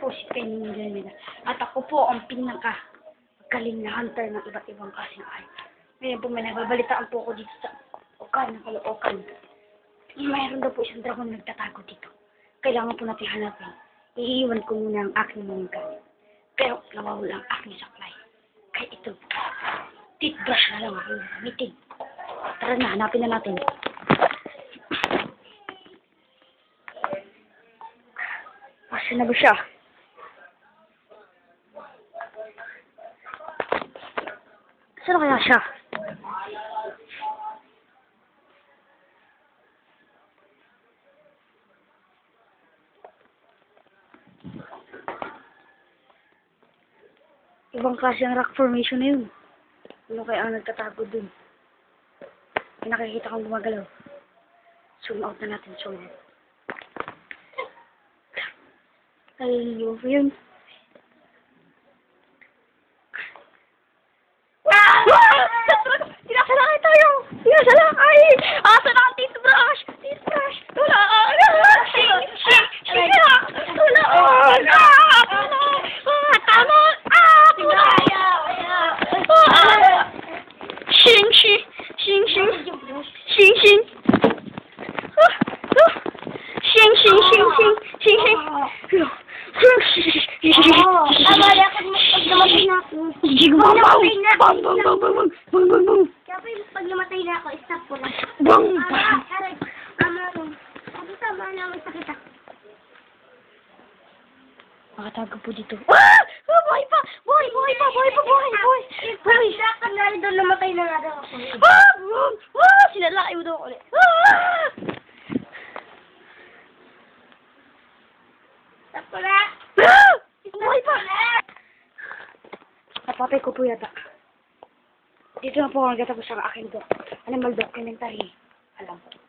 po si Penny Milena. At ako po ang pinaka-galing na hunter ng iba't ibang klaseng ay. Ngayon po may nababalitaan po ako dito sa Okan, ng Caloocan. Mayroon daw po isang dragon nagtatago dito. Kailangan po natin hanapin. Iiwan ko muna ang aking mga gamit. Pero nawawala ang aking supply. Kaya ito, toothbrush na lang ako gamitin. Tara na, hanapin na natin. Asa na ba siya? Saan kaya siya? Ibang klase ng rock formation na yun. Ano kaya ang nagtatago dun? May nakikita kang gumagalaw. Zoom out na natin, zoom out. Ayun po yun. Sinasalakay tayo! Sinasalakay! Asa na ang toothbrush? Toothbrush! Tulaan! Tulaan! Tama! Shing shing! Shing shing! Shing shing! Shing shing! Shing shing! Shing shing! Pag namatay na ako, stop ko lang. Bang! Makatago po dito. Ah! Buhay pa! Buhay! Buhay pa! Buhay pa! Buhay! Buhay! Buhay! Dapat na rin doon namatay na nga daw ako. Ah! Ah! Sinalakay mo daw ulit. Ah! Stop ko na! Ah! Buhay pa! Napatay ko po yata. Dito na po ang nagatapos ang aking animal documentary. Alam ko.